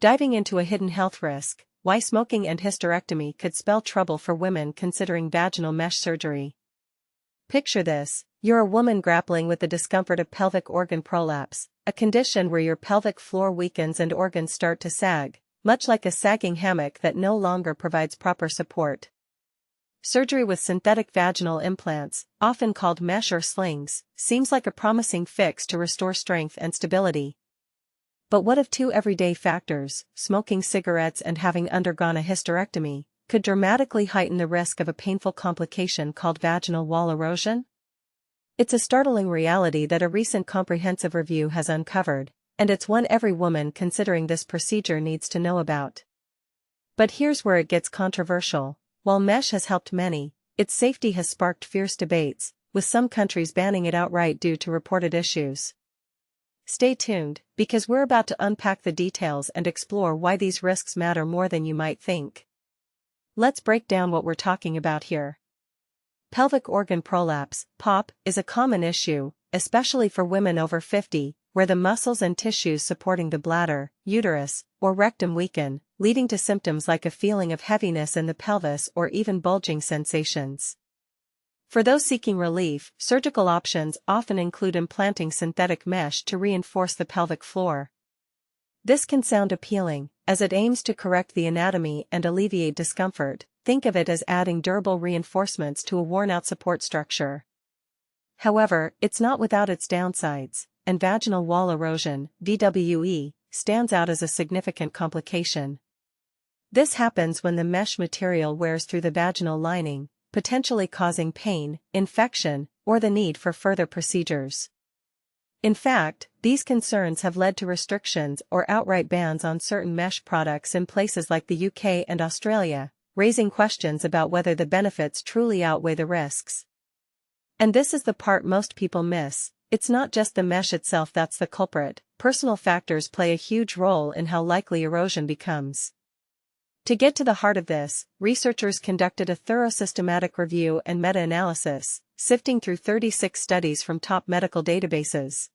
Diving into a hidden health risk, why smoking and hysterectomy could spell trouble for women considering vaginal mesh surgery. Picture this: you're a woman grappling with the discomfort of pelvic organ prolapse, a condition where your pelvic floor weakens and organs start to sag, much like a sagging hammock that no longer provides proper support. Surgery with synthetic vaginal implants, often called mesh or slings, seems like a promising fix to restore strength and stability. But what if two everyday factors, smoking cigarettes and having undergone a hysterectomy, could dramatically heighten the risk of a painful complication called vaginal wall erosion? It's a startling reality that a recent comprehensive review has uncovered, and it's one every woman considering this procedure needs to know about. But here's where it gets controversial. While mesh has helped many, its safety has sparked fierce debates, with some countries banning it outright due to reported issues. Stay tuned, because we're about to unpack the details and explore why these risks matter more than you might think. Let's break down what we're talking about here. Pelvic organ prolapse, POP, is a common issue, especially for women over 50, where the muscles and tissues supporting the bladder, uterus, or rectum weaken, leading to symptoms like a feeling of heaviness in the pelvis or even bulging sensations. For those seeking relief, surgical options often include implanting synthetic mesh to reinforce the pelvic floor. This can sound appealing, as it aims to correct the anatomy and alleviate discomfort. Think of it as adding durable reinforcements to a worn-out support structure. However, it's not without its downsides, and vaginal wall erosion, VWE, stands out as a significant complication. This happens when the mesh material wears through the vaginal lining, potentially causing pain, infection, or the need for further procedures. In fact, these concerns have led to restrictions or outright bans on certain mesh products in places like the UK and Australia, raising questions about whether the benefits truly outweigh the risks. And this is the part most people miss: it's not just the mesh itself that's the culprit. Personal factors play a huge role in how likely erosion becomes. To get to the heart of this, researchers conducted a thorough systematic review and meta-analysis, sifting through 36 studies from top medical databases.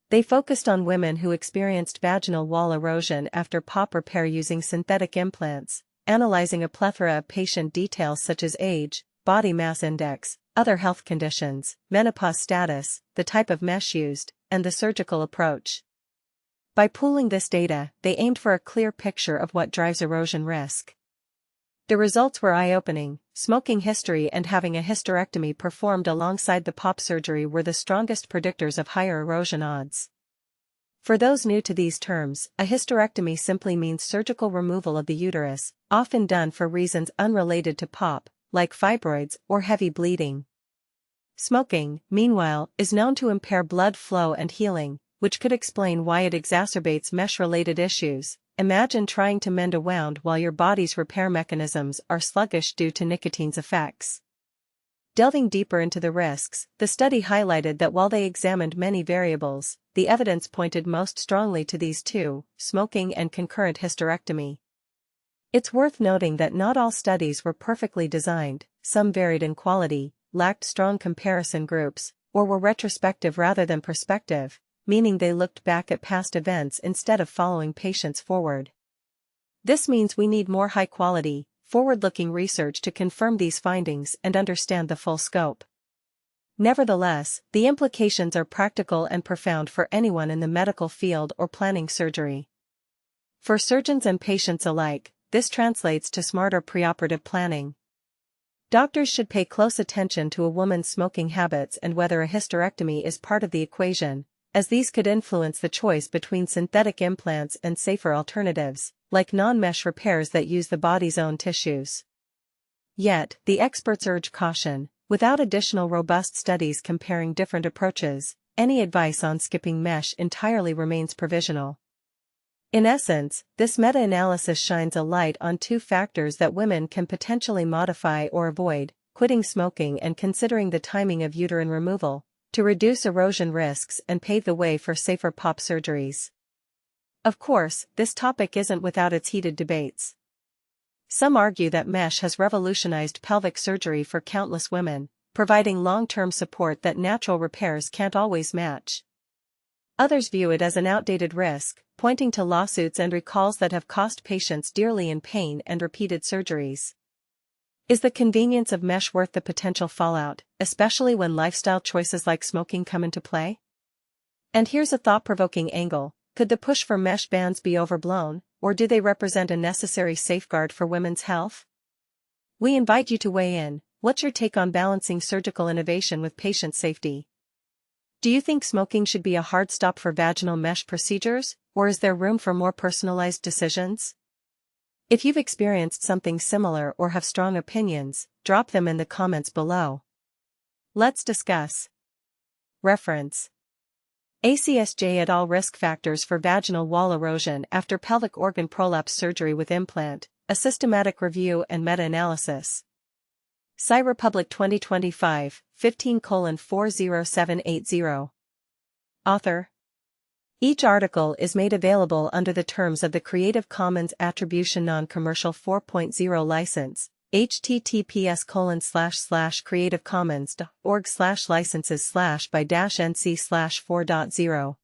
They focused on women who experienced vaginal wall erosion after POP repair using synthetic implants, analyzing a plethora of patient details such as age, body mass index, other health conditions, menopause status, the type of mesh used, and the surgical approach. By pooling this data, they aimed for a clear picture of what drives erosion risk. The results were eye-opening. Smoking history and having a hysterectomy performed alongside the POP surgery were the strongest predictors of higher erosion odds. For those new to these terms, a hysterectomy simply means surgical removal of the uterus, often done for reasons unrelated to POP, like fibroids or heavy bleeding. Smoking, meanwhile, is known to impair blood flow and healing, which could explain why it exacerbates mesh-related issues. Imagine trying to mend a wound while your body's repair mechanisms are sluggish due to nicotine's effects. Delving deeper into the risks, the study highlighted that while they examined many variables, the evidence pointed most strongly to these two: smoking and concurrent hysterectomy. It's worth noting that not all studies were perfectly designed. Some varied in quality, lacked strong comparison groups, or were retrospective rather than prospective, meaning they looked back at past events instead of following patients forward. This means we need more high-quality, forward-looking research to confirm these findings and understand the full scope. Nevertheless, the implications are practical and profound for anyone in the medical field or planning surgery. For surgeons and patients alike, this translates to smarter preoperative planning. Doctors should pay close attention to a woman's smoking habits and whether a hysterectomy is part of the equation, as these could influence the choice between synthetic implants and safer alternatives, like non-mesh repairs that use the body's own tissues. Yet, the experts urge caution. Without additional robust studies comparing different approaches, any advice on skipping mesh entirely remains provisional. In essence, this meta-analysis shines a light on two factors that women can potentially modify or avoid: quitting smoking and considering the timing of uterine removal, to reduce erosion risks and pave the way for safer POP surgeries. Of course, this topic isn't without its heated debates. Some argue that mesh has revolutionized pelvic surgery for countless women, providing long-term support that natural repairs can't always match. Others view it as an outdated risk, pointing to lawsuits and recalls that have cost patients dearly in pain and repeated surgeries. Is the convenience of mesh worth the potential fallout, especially when lifestyle choices like smoking come into play? And here's a thought-provoking angle: could the push for mesh bans be overblown, or do they represent a necessary safeguard for women's health? We invite you to weigh in. What's your take on balancing surgical innovation with patient safety? Do you think smoking should be a hard stop for vaginal mesh procedures, or is there room for more personalized decisions? If you've experienced something similar or have strong opinions, drop them in the comments below. Let's discuss. Reference: ACSJ et al. Risk factors for vaginal wall erosion after pelvic organ prolapse surgery with implant, a systematic review and meta-analysis. Sci Republic 2025, 15:40780. Author. Each article is made available under the terms of the Creative Commons Attribution Non-Commercial 4.0 license, https://creativecommons.org/licenses/by-nc/4.0.